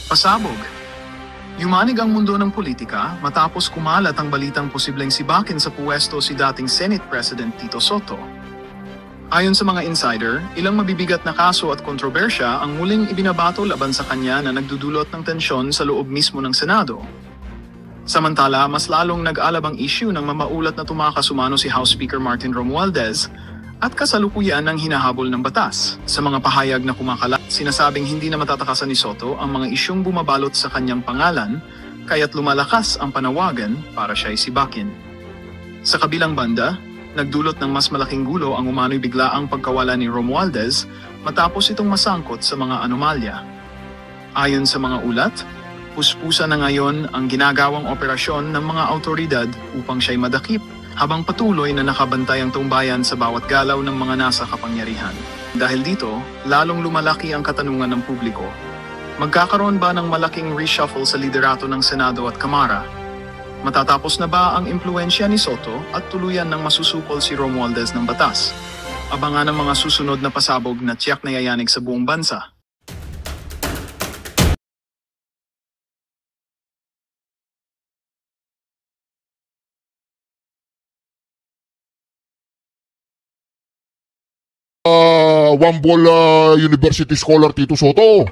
Pasabog. Yumanig ang mundo ng politika matapos kumalat ang balitang posibleng sibakin sa puwesto si dating Senate President Tito Soto. Ayon sa mga insider, ilang mabibigat na kaso at kontrobersya ang muling ibinabato laban sa kanya na nagdudulot ng tensyon sa loob mismo ng Senado. Samantala, mas lalong nag-alab ang issue ng mamaulat na tumakasumano si House Speaker Martin Romualdez at kasalukuyan ng hinahabol ng batas. Sa mga pahayag na kumakalat, sinasabing hindi na matatakasan ni Soto ang mga isyung bumabalot sa kanyang pangalan, kaya't lumalakas ang panawagan para siya'y sibakin. Sa kabilang banda, nagdulot ng mas malaking gulo ang umano'y biglaang pagkawala ni Romualdez matapos itong masangkot sa mga anomalya. Ayon sa mga ulat, puspusa na ngayon ang ginagawang operasyon ng mga awtoridad upang siya'y madakip habang patuloy na nakabantay ang tumbayan sa bawat galaw ng mga nasa kapangyarihan. Dahil dito, lalong lumalaki ang katanungan ng publiko. Magkakaroon ba ng malaking reshuffle sa liderato ng Senado at Kamara? Matatapos na ba ang impluensya ni Soto at tuluyan ng masusupol si Romualdez ng batas? Abangan ang mga susunod na pasabog na tiyak na yayanig sa buong bansa. One ball university scholar Tito Soto.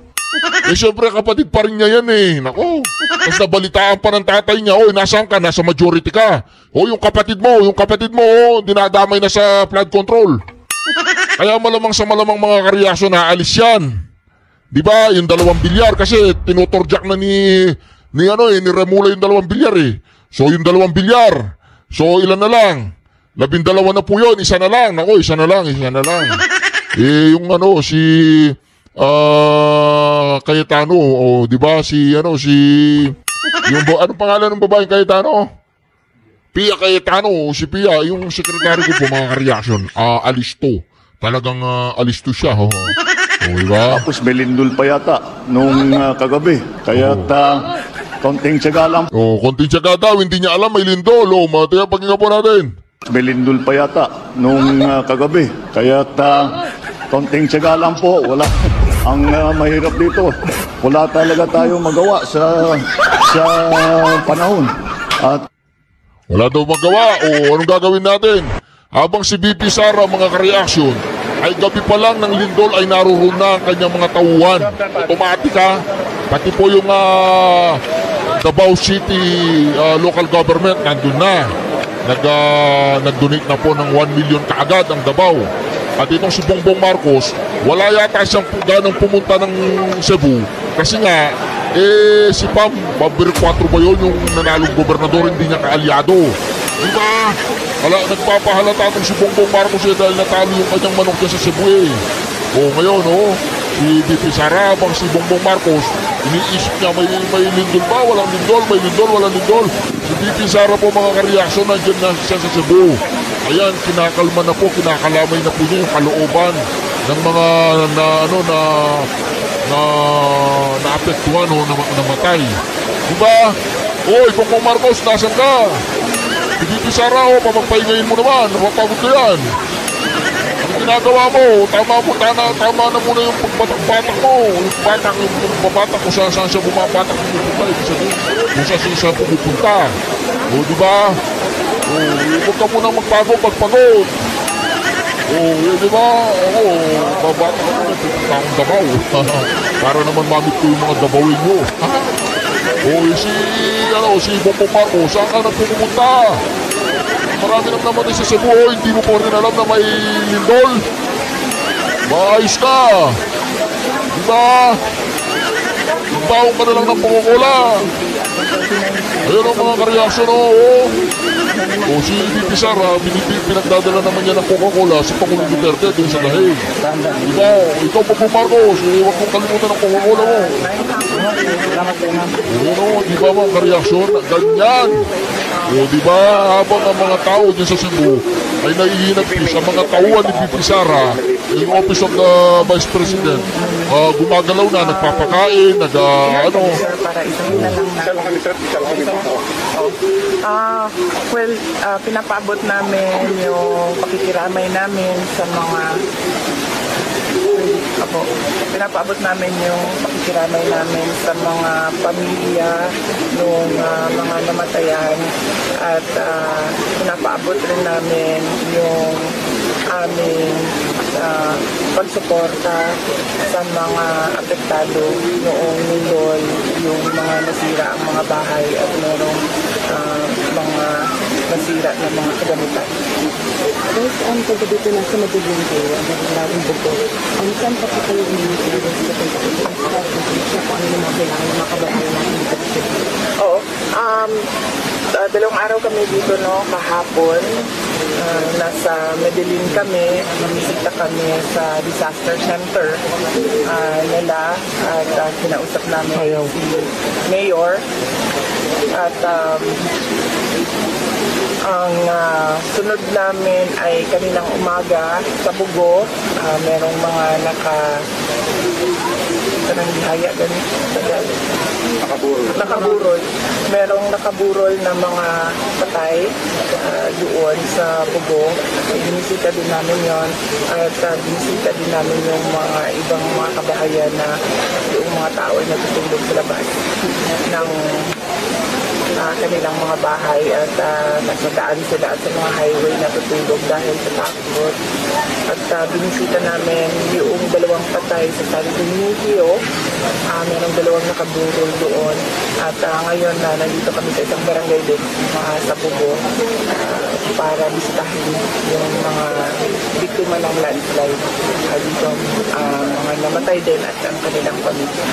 Siyempre kapatid pa rin niya yan eh. Nako. Tapos nabalitaan pa ng tatay niya, nasaan ka? Nasa majority ka. Yung kapatid mo, dinadamay na sa flood control. Kaya malamang sa malamang mga kareaksyon na alis yan. Diba? Yung 2 bilyar kasi tinutorjak na ni Remula yung 2 bilyar eh. So yung 2 bilyar. So ilan na lang? 12 na po yun, isa na lang. Nako, isa na lang. Yung si Cayetano, di ba? Anong pangalan ng babaeng Cayetano? Pia Cayetano, si Pia, yung sekretary ko po mga ka-reaction, alisto. Talagang alisto siya. Diba? Tapos may lindol pa yata nung kagabi. Kaya konting tiyaga lang. Konting tiyaga daw, hindi niya alam may lindol. Mataya, pakinggan po natin. May lindol pa yata nung kagabi. Kaya konting tiyaga lang po. Wala. Ang mahirap dito, wala talaga tayo magawa sa panahon. At wala daw magawa. Anong gagawin natin? Habang si BP Sara mga ka-reaction, ay gabi pa lang ng lindol ay naroon na ang kanyang mga tauhan. Automatika, pati po yung Davao City local government nandun na. Nag-donate na po ng 1 million kaagad ang Davao. At itong si Bongbong Marcos, wala yata siyang ganang pumunta ng Cebu. Kasi nga, si Pam, Babir 4 ba yun, yung nanalong gobernador, hindi niya kaalyado. Diba? Nagpapahalata itong si Bongbong Marcos dahil natalo yung kanyang manok dyan sa Cebu ngayon, si BP Sara, bang si Bongbong Marcos, iniisip niya may lindol ba? Walang lindol, may lindol, walang lindol. Si BP Sara po mga ka-reaksyon, nandiyan na siya sa Cebu. Ayan, kinakalma na po, kinakalamay na po niya yung kalooban ng mga naapektuhan o namatay. Diba? Bongbong Marcos, nasan ka? Si BP Sara, pamagpahingayin mo naman, napapagod ka yan. Ginagawa mo, tama na muna yung pagbatak mo. Yung babatak ko saan siya bumabatak pumupunta. Kung saan siya pumupunta. Diba? Huwag ka muna magpagod. Diba? Babatak ko na, pupunta akong Davao. Para naman mamit ko yung mga Davawin mo. Si Bongbong Marcos, saan ka nagpupunta? Marami naman sa Cebu, hindi mo po rin alam na may lindol. Maayos ka. Diba? Baong ka na lang ng Coca-Cola. Ayun ang mga kareaksyon, si BP Sara, pinagdadala naman niya ng Coca-Cola si Pangulong Duterte dun sa dahig. Diba? Ikaw po Marcos, huwag mong kalimutan ng Coca-Cola mo. Diba mga kareaksyon? Ganyan. Diba, habang ang mga tao dyan sa Cebu ay naihinagpis ang mga tauhan ni BP Sara, yung Office of the Vice President, gumagalaw na, nagpapakain, pinapaabot namin yung pakikiramay namin sa mga po. Pinapaabot namin yung pakikiramay namin sa mga pamilya ng mga namatayan at pinapaabot rin namin yung aming pagsuporta sa mga apektado noong lindol, yung mga nasira ang mga bahay at merong mga nasira na mga kagamitan. Guys, kagabi po nasa madilim kayo, ang maraming buko. Saan pa po kayo umiinig sa pagkakas? Kung ano yung mga kailangan ng mga kababayan natin dito? Oo. Dalawang araw kami dito, no, kahapon. Nasa Medellin kami, bumisita kami sa disaster center nila at kinausap namin si Mayor at ang sunod namin ay kaninang umaga sa Bugo. Merong mga nakaburol. Merong nakaburol na mga patay doon sa Bugo. Binisita din namin yon at binisita din namin yung mga ibang mga kabahayan na yung mga tao ay natutulog sa labas ng kanilang mga bahay at nasa daan sila at sa mga highway natutulog dahil sa takot. At binisita namin yung dalawang patay sa San Benito. Merong dalawang nakaburol doon. At ngayon nandito kami sa isang barangay din sa Bugo para bisitahin yung mga biktima ng landslide. Dito mga namatay din at ang kanilang pamilya.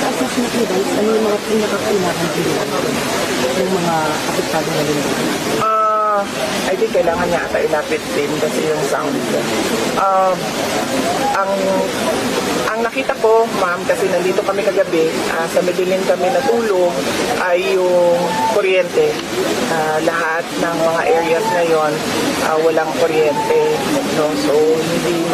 Assessment ni guys, ano yung mga pinakakailangan din yung mga apektado na din? I think kailangan niya ata ilapit din kasi yung sound. Ang nakita ko, ma'am, kasi nandito kami kagabi, sa Medellin kami natulog, ay yung kuryente. Lahat ng mga areas na yon walang kuryente. No? So, hindi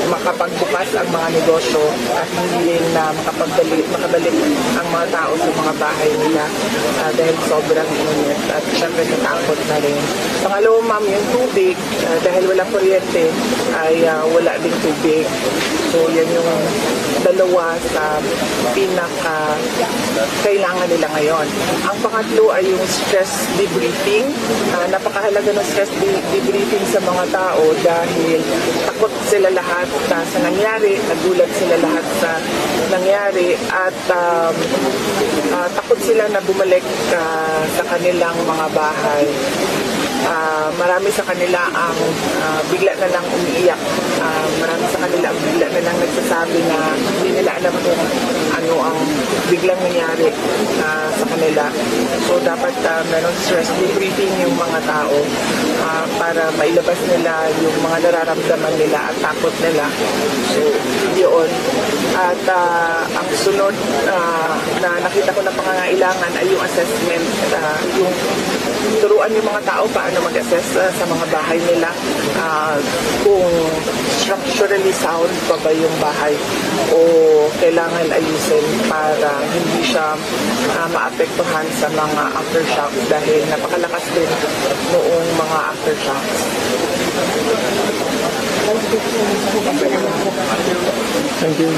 makapagbukas ang mga negosyo at hindi rin makabalik ang mga tao sa mga bahay nila dahil sobrang init at syempre natakot na rin. Pangalawa, ma'am, yung tubig, dahil walang kuryente ay wala ding tubig. So yan yung dalawa sa pinaka kailangan nila ngayon. Ang pangatlo ay yung stress debriefing. Napakahalaga ng stress debriefing sa mga tao dahil takot sila lahat sa nangyari, nagulat sila lahat sa nangyari at takot sila na bumalik sa kanilang mga bahay. Marami sa kanila ang bigla na lang umiiyak. Marami sa kanila ang bigla na lang nagsasabi na hindi nila alam kung ano ang biglang nangyari sa kanila. So dapat meron stress debriefing yung mga tao para mailabas nila yung mga nararamdaman nila at takot nila. So yun. At ang sunod na nakita ko na pangangailangan ay yung assessment, yung turuan yung mga tao paano mag-assess sa mga bahay nila, kung structurally sound pa ba yung bahay o kailangan ayusin para hindi siya maapektuhan sa mga aftershocks dahil napakalakas din noong mga aftershocks. Thank you.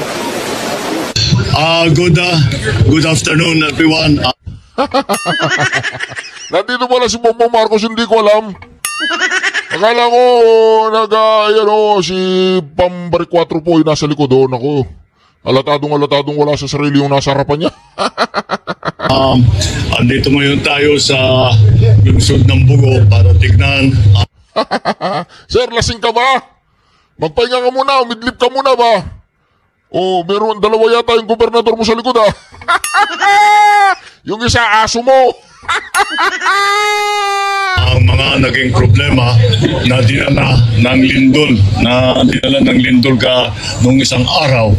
Good afternoon, everyone. Nandito pala si Bongbong Marcos, hindi ko alam. Akala ko, si Pambarik 4 po, yung nasa likod doon ako. Alatadong wala sa sarili yung nasa harapan niya. Andito ngayon tayo sa lungsod ng Bugo para tignan. Sir, lasing ka ba? Magpahinga ka muna, umidlip ka muna ba? Meron dalawa yata yung gobernador mo sa likod Yung isa, aso mo. Ang mga naging problema na dinala ng lindol ka nung isang araw.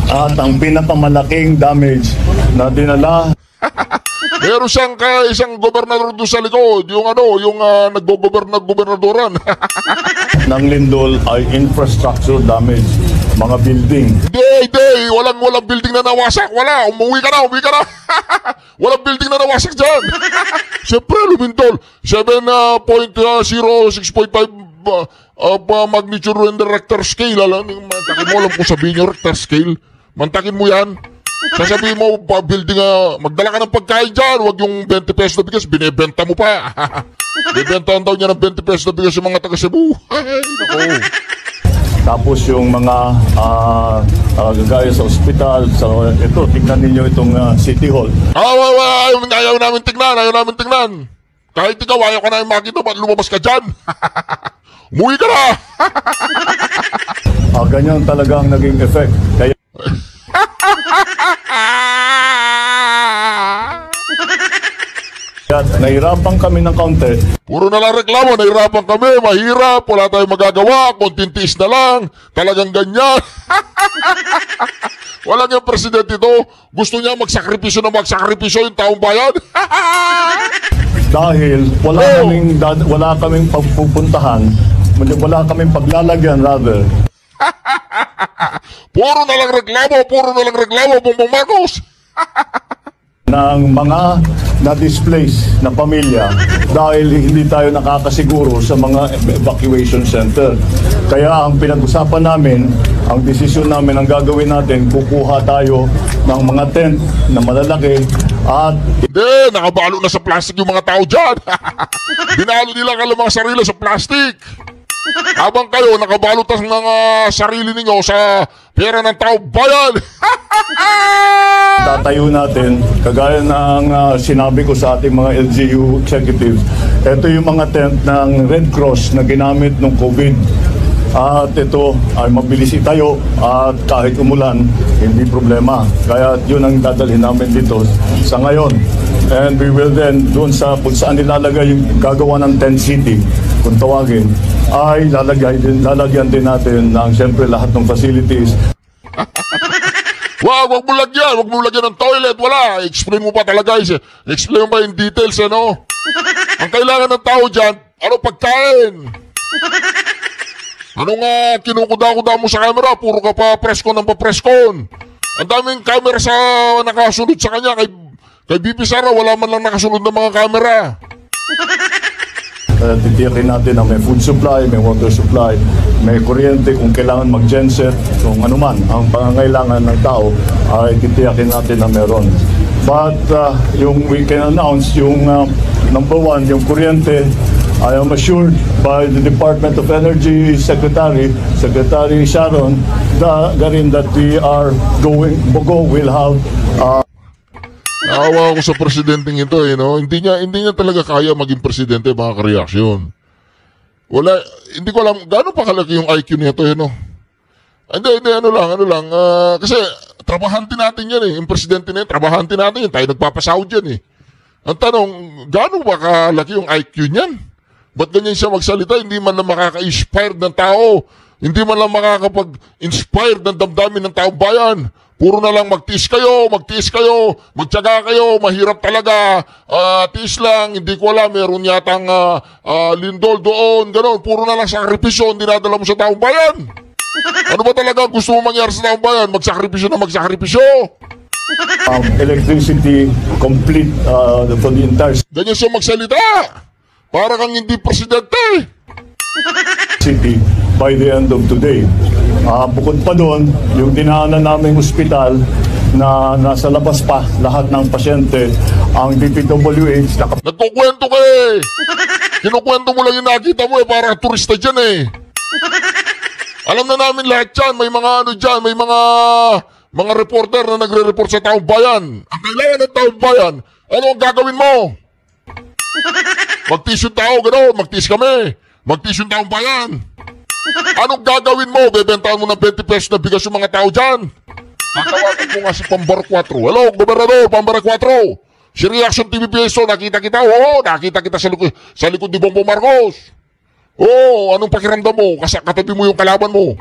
At ang pinakamalaking damage na dinala Meron siyang isang gobernador doon sa likod, yung naggobernadoran. Ng lindol ay infrastructure damage, mga building. Hindi, walang building na nawasak, wala, umuwi ka na. Walang building na nawasak dyan. Siyempre, lumindol, 7.0, 6.5 magnitude in the Richter scale. Mantakin mo, alam ko sabihin yung Richter scale. Mantakin mo yan. Sasabihin mo, building, magdala ka ng pagkain dyan, wag yung 20 pesos na bigas, binibenta mo pa. Bibentahan daw niya ng 20 pesos na bigas yung mga taga Cebu. Ay, nako. Tapos yung mga gagaya sa ospital, ito, tingnan ninyo itong City Hall. Ayaw namin tingnan. Kahit ikaw, ayaw ka namin makita, ba't lumabas ka dyan? Umuwi ka na! Ganyan talaga ang naging effect. Kaya nahirapan kami ng kaunti. Puro na lang reklamo, nahirapan kami, mahirap, wala tayong magagawa, konting tiis na lang, talagang ganyan. Walang yung presidente ito, gusto niya magsakripisyo yung taong bayan. Dahil wala kaming pagpupuntahan, wala kaming paglalagyan rather. Puro na lang reklamo, Bongbong Marcos. Ng mga na-displace na pamilya dahil hindi tayo nakakasiguro sa mga evacuation center. Kaya ang pinag-usapan namin, ang desisyon namin, ang gagawin natin, kukuha tayo ng mga tent na malalaki at Hindi, nakabalo na sa plastic yung mga tao dyan. Binalo nila kalamang sarili sa plastic. Habang kayo nakabalot ang mga sarili ninyo sa pera ng tao bayan. tatayo natin, kagaya ng sinabi ko sa ating mga LGU executives, ito yung mga tent ng Red Cross na ginamit nung COVID. At ito ay mabilis itayo at kahit umulan, hindi problema. Kaya yun ang dadalhin namin dito sa ngayon. And we will then, doon sa kung saan nilalagay yung gagawa ng tent city, kung tawagin, ay lalagyan din natin ng siyempre lahat ng facilities. Wag mo lagyan ng toilet, wala. Explain mo pa talaga, explain mo pa in details, ano? Ang kailangan ng tao dyan, pagkain? Ano nga kinukuda-kuda mo sa camera? Puro ka pa preskon ng papreskon. Ang daming camera sa nakasunod sa kanya. Kay BP Sara, wala man lang nakasunod ng mga camera. Titiyakin natin na may food supply, may water supply, may kuryente kung kailangan mag-genset, kung anuman ang pangangailangan ng tao ay titiyakin natin na meron. But yung we can announce, yung number one, yung kuryente, I am assured by the Department of Energy Secretary Sharon Garin that we are will have Naawa ako sa presidenteng ito, Hindi niya talaga kaya maging presidente, mga kareaksyon. Hindi ko alam, gaano pa kalaki yung IQ nito, Hindi, ano lang, kasi trabahante natin yan, yung presidente na yan, trabahante natin yan, tayo nagpapasahod yan, Ang tanong, gaano ba kalaki yung IQ niyan? Ba't ganyan siya magsalita? Hindi man lang makaka-inspire ng tao. Hindi man lang makakapag-inspire ng damdamin ng taong bayan. Puro na lang magtiis kayo, magtiyaga kayo, mahirap talaga, tiis lang, hindi ko alam, meron yatang lindol doon, gano'n. Puro na lang sakripisyo, hindi nadala mo sa taong bayan. Ano ba talaga gusto mo mangyari sa taong bayan? Magsakripisyo. Electricity complete for the entire Ganyan siya magsalita. Para kang hindi presidente. city by the end of today. Bukod pa doon, yung dinaanan naming ospital na nasa labas pa lahat ng pasyente, ang DPWH Nagkukwento ka Kinukwento mo lang yung nakita mo para turista dyan Alam na namin lahat yan. May mga dyan, may mga reporter na nagre-report sa taong bayan. Ang kailangan ng taong bayan, ano ang gagawin mo? Magtiis yung tao, gano'n. Magtiis kami. Magtiis yung taong bayan. Anong gagawin mo? Bebentahan mo ng 20 pesos na bigas yung mga tao dyan. Tatawagan mo nga si Pambar 4. Hello, Gobernador, Pambar 4. Si Reaction TV PSO, nakita kita. Oo, nakita kita sa likod ni Bongbong Marcos. Oo, anong pakiramdam mo? Katabi mo yung kalaban mo.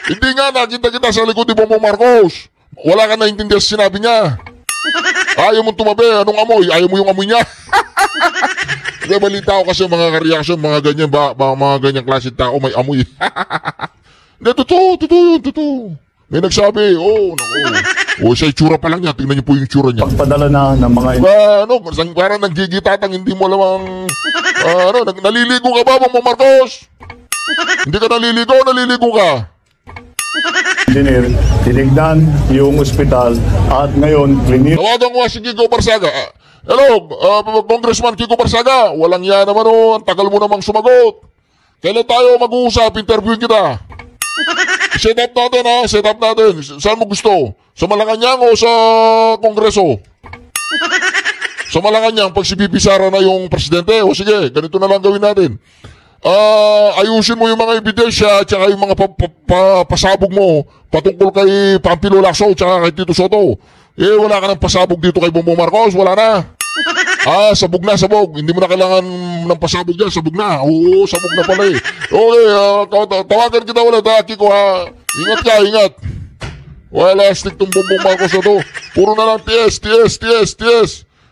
Hindi nga, nakita kita sa likod ni Bongbong Marcos. Wala ka naintindihan sa sinabi niya. Ayaw mong tumabi. Anong amoy? Ayaw mo yung amoy niya? Kaya balita ko kasi mga ka-reaction, mga ganyan, mga ganyang klase tao may amoy. Hindi, totoo. May nagsabi, naku. Sa itsura pa lang niya, tingnan niyo po yung itsura niya. Pagpadala na ng mga Parang nanggigitatang, hindi mo alam naliligo ka ba, Bongbong Marcos? Hindi ka naliligo ka. engineer, tinignan yung ospital at ngayon Tawagan ko si Kiko Barsaga. Hello, Congressman Kiko Barsaga. Walang yan naman ang tagal mo namang sumagot. Kailan tayo mag-uusap? Interviewin kita. Set up natin. Saan mo gusto? Sa Malacanang o sa Kongreso? Sa Malacanang, pag si Bibi Sara na yung presidente, sige, ganito na lang gawin natin. Ayusin mo yung mga ebidensya at saka yung mga pasabog mo patungkol kay Pampilo Lacson at saka kay Tito Soto. Wala ka ng pasabog dito kay Bongbong Marcos, wala na. Sabog na. Hindi mo na kailangan ng pasabog dyan, sabog na. Oo, sabog na pala eh. Okay, tawagan kita ulit Kiko ha. Ingat. Wala, stick tong Bongbong Marcos na to. Puro na lang TS.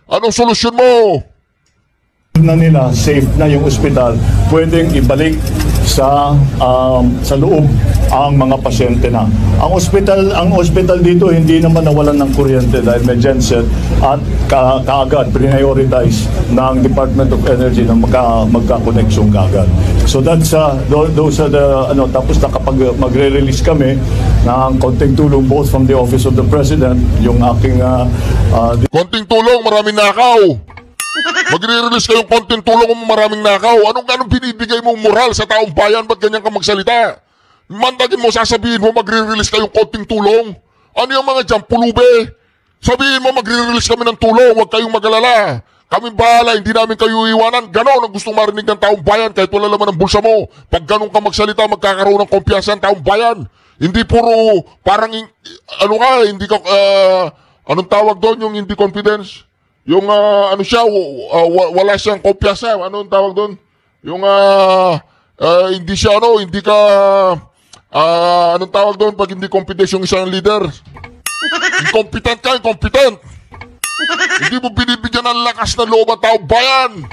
Anong solusyon mo? na nila safe na yung ospital, pwedeng ibalik sa loob ang mga pasyente na. Ang ospital dito hindi naman nawalan ng kuryente dahil may genset at kaagad prioritize ng Department of Energy na magka-connection kaagad. So those are the tapos na kapag magre-release kami ng konting tulong both from the Office of the President, yung aking konting tulong, maraming nakaw. Magre-release kayong konting tulong mo, maraming nakaw. Anong binibigay mong moral sa taong bayan? Ba't ganyan ka magsalita? Mandagin mo, sasabihin mo, magre-release kayong konting tulong. Ano yung mga dyan, pulube? Sabihin mo, magre-release kami ng tulong, huwag kayong magalala. Kami bahala, hindi namin kayo iwanan. Ganon ang gustong marinig ng taong bayan kahit wala laman ng bulsa mo. Pag ganon ka magsalita, magkakaroon ng kumpiyansa ng taong bayan. Hindi puro, parang, hindi ka, anong tawag doon, yung hindi confidence? Yung wala siyang kumpiyansa, anong tawag doon? Yung hindi siya hindi ka anong tawag doon pag hindi confidence yung isang leader? Incompetent ka, incompetent. Hindi mo binibigyan ng lakas na loob ang taong bayan.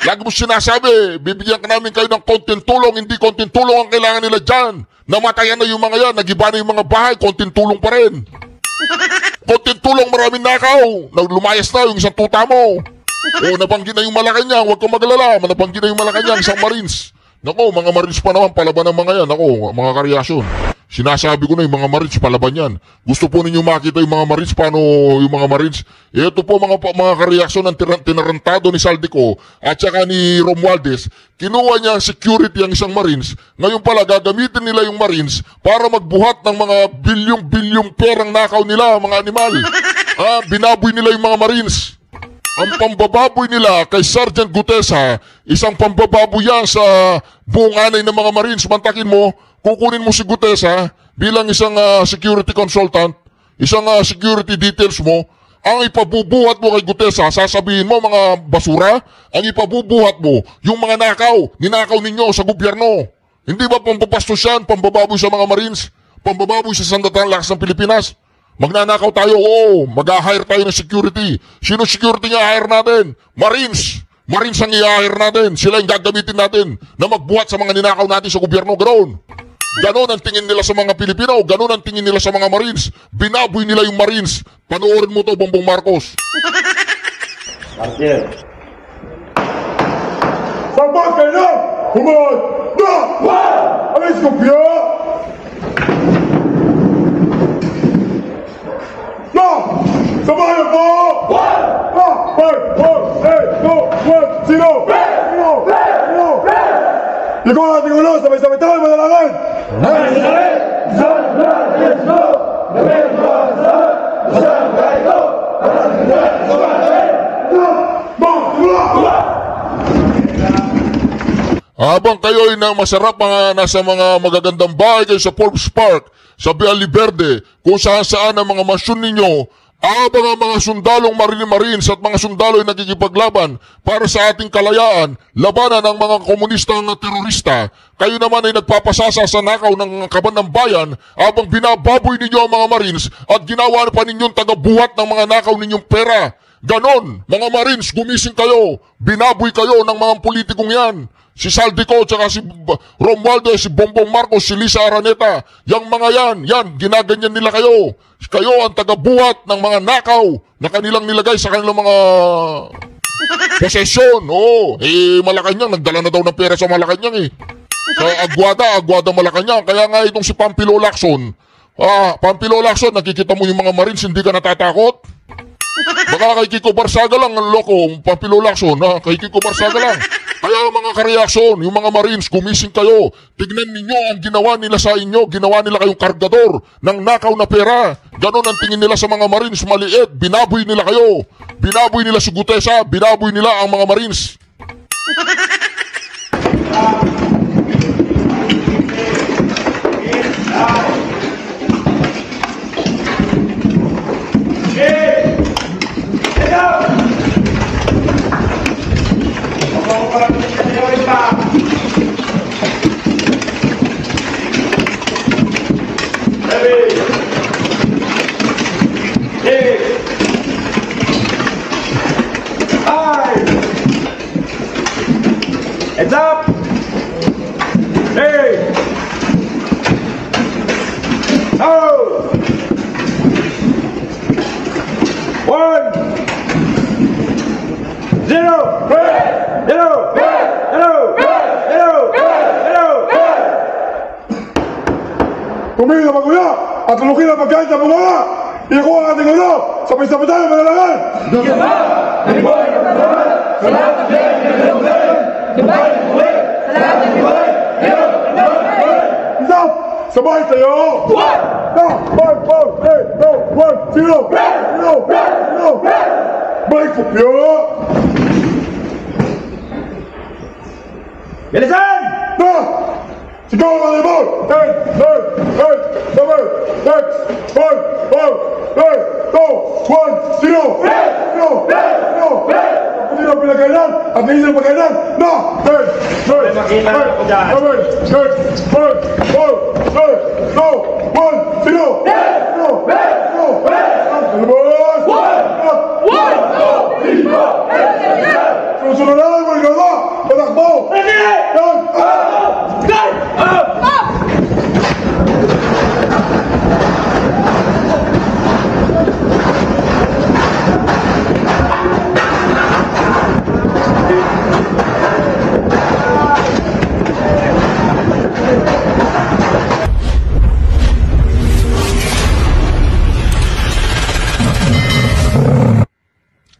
Lagi mo sinasabi, bibigyan ka namin kayo ng konting tulong, hindi konting tulong ang kailangan nila dyan. Namatayan na yung mga yan, nagiba na yung mga bahay, konting tulong pa rin. Konting tulong, maraming nakaw. Lumayas na yung isang tuta mo. Nabanggit na yung Malacanang, huwag kang magalala. Nabanggit na yung Malacanang, isang Marines. Nako, mga Marines pa naman, palaban ng mga yan. Nako, mga karyasyon. Sinasabi ko na yung mga Marines, palaban yan. Gusto po ninyo makita yung mga Marines, paano yung mga Marines? Ito po mga karyasyon ng tinarantado ni Saldico at saka ni Romualdez. Kinuha niya ang security ang isang Marines. Ngayon pala, gagamitin nila yung Marines para magbuhat ng mga bilyong-bilyong perang nakaw nila, mga animal. Binaboy nila yung mga Marines. Ang pambababoy nila kay Sergeant Gutesa, isang pambababoy yan sa buong anay ng mga Marines. Mantakin mo, kukunin mo si Gutesa bilang isang security consultant, isang security details mo, ang ipabubuhat mo kay Gutesa, sasabihin mo mga basura, ang ipabubuhat mo, yung mga ninakaw ninyo sa gobyerno. Hindi ba pambabastos yan, pambababoy sa mga Marines, pambababoy sa Sandatang Lakas ng Pilipinas? Magnanakaw tayo, mag-hire tayo ng security. Sino security nga hire natin? Marines. Marines ang i-hire natin. Sila yung gagamitin natin na magbuhat sa mga ninakaw natin sa gobyerno. Ganon ang tingin nila sa mga Pilipino. Ganon ang tingin nila sa mga Marines. Binaboy nila yung Marines. Panoorin mo to, Bongbong Marcos. Archer. Sabag kayo na! Humad! Na! Alis ko piya! Na! Samahan po! 5, 4, 3, 2, 1, 0! Ikaw natin ulo! Sabay-sabay tayo manalangin! Habang kayo ay masarap nasa mga magagandang bahay kayo sa Forbes Park, sa Biali Verde, kung saan ang mga mansyon ninyo Habang ang mga sundalong Marines at mga sundalo ay nakikipaglaban para sa ating kalayaan, labanan ng mga komunistang terorista, kayo naman ay nagpapasasa sa nakaw ng kaban ng bayan habang binababoy ninyo ang mga Marines at ginawa pa ninyong tagabuhat ng mga nakaw ninyong pera. Ganon, mga Marines, gumising kayo, binaboy kayo ng mga politikong yan. Si Saldico, tsaka si Romualdez, si Bongbong Marcos, si Lisa Araneta, yung mga yan, ginaganyan nila kayo. Kayo ang tagabuhat ng mga nakaw na kanilang nilagay sa kanilang mga posesyon. Oo, Malacanang, nagdala na daw ng pera sa Malacanang Sa Aguada Malacanang. Kaya nga itong si Pampilo Lacson, Pampilo Lacson, nakikita mo yung mga Marines, hindi ka natatakot? Baka kay Kiko Barsaga lang ang loko, Pampilo Lacson, kay Kiko Barsaga lang. Kaya mga kareaksyon, yung mga Marines, gumising kayo. Tignan ninyo ang ginawa nila sa inyo. Ginawa nila kayong kargador ng nakaw na pera. Ganon ang tingin nila sa mga Marines, maliit. Binaboy nila kayo. Binaboy nila si Gutesa. Binaboy nila ang mga Marines. Heads up! Hey! Oh! 1 0 Tumigil na maguya at tulukin ang pagkain sa bunga! Iyako ang ating ulo! Sabay-sabay tayo manalagan! Haliboy ng pagkain! Sa lahat ng piyay ng pagkain! Sabay ng buhay! Sa lahat ng buhay! Stop! Sabay tayo! 1! 5, 4, 3, 2, 1, 0! Balik po piyo! Bilisan! Na! Sigaw ang haliboy! 10, 9, 8, 7, 6, 5, 4, 3, 2, 1, 0! Hindi na pinagkailan at hindi na pagkailan na 10, 9, 8, 7, 6, 5, 4, 3, 2, 1, 0! Lumabas! 1, 2, 3, 4! Susunod na lang mga gala! Patakbo!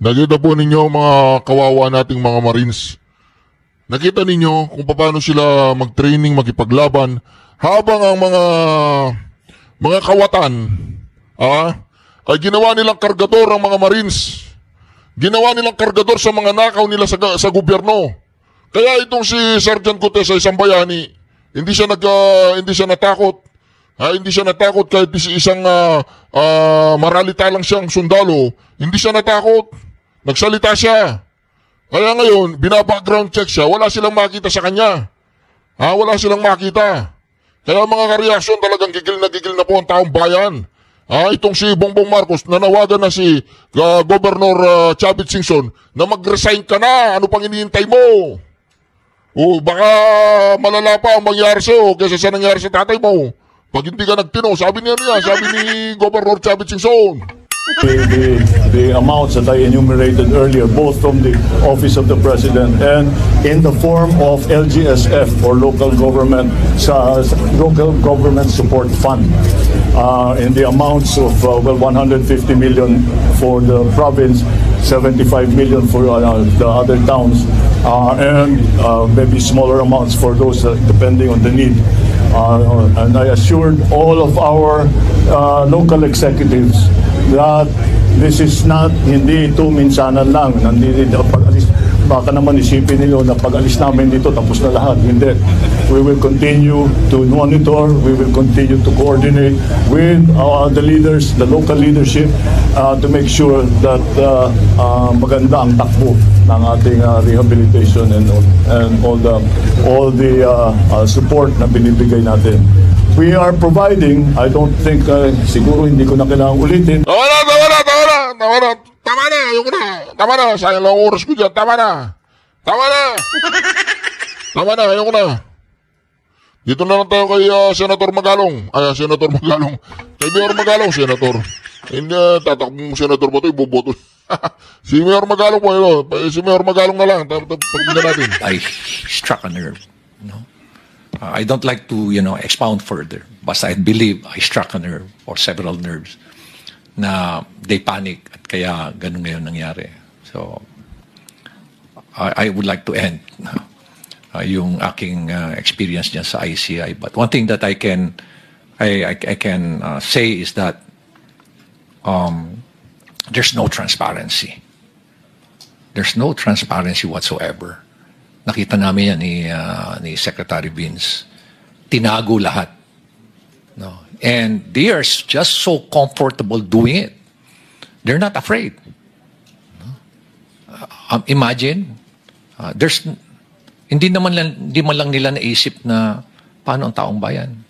Nakita po ninyo mga kawawa nating mga Marines. Nakita ninyo kung paano sila mag-training, makipaglaban, habang ang mga kawatan ay ginawa nilang kargador ang mga Marines. Ginawa nilang kargador sa mga nakaw nila sa gobyerno. Kaya itong si Sergeant Gutesa, isang bayani, hindi siya natakot. Hindi siya natakot kahit isang maralita lang siyang sundalo. Hindi siya natakot. Nagsalita siya. Kaya ngayon, binabackground check siya, wala silang makita sa kanya. Wala silang makita. Kaya mga kareaksyon, talagang gigil na po ang taong bayan. Itong si Bongbong Marcos, nanawagan na si Governor Chavit Singson na mag-resign ka na. Ano pang hinihintay mo? Baka malala pa ang mangyari sa'yo kaysa sa nangyari sa tatay mo. Pag hindi ka nagtino, sabi ni Governor Chavit Singson. The amounts that I enumerated earlier, both from the Office of the President and in the form of LGSF or Local Government Support Fund, in the amounts of 150 million for the province, 75 million for the other towns, and maybe smaller amounts for those depending on the need. And I assured all of our local executives that this is not, hindi ito minsanan lang. baka naman isipin nila na pag-alis namin dito tapos na lahat. Hindi. We will continue to monitor, we will continue to coordinate with the leaders, the local leadership, to make sure that maganda ang takbo ng ating rehabilitation and all the support na binibigay natin. We are providing, I don't think, siguro hindi ko na kailangang ulitin. Tama na, ayoko na. Tama na, sayang lang ang oras ko dyan. Tama na, ayoko na. Dito na lang tayo kay Senator Magalong. Senator Magalong. Kay Mayor Magalong, Senator. Hindi, tatakbong Senator ba ito, iboboto. Si Mayor Magalong po, si Mayor Magalong na lang. Pagkita natin. I struck a nerve. I don't like to, expound further. Basta I believe I struck a nerve or several nerves na they panic at kaya ganun ngayon nangyari. So, I would like to end yung aking experience dyan sa ICI. But one thing that I can say is that there's no transparency. There's no transparency whatsoever. Nakita namin yan ni Secretary Vince. Tinago lahat. No? And they are just so comfortable doing it. They're not afraid. Imagine, hindi man lang nila naisip na paano ang taong bayan.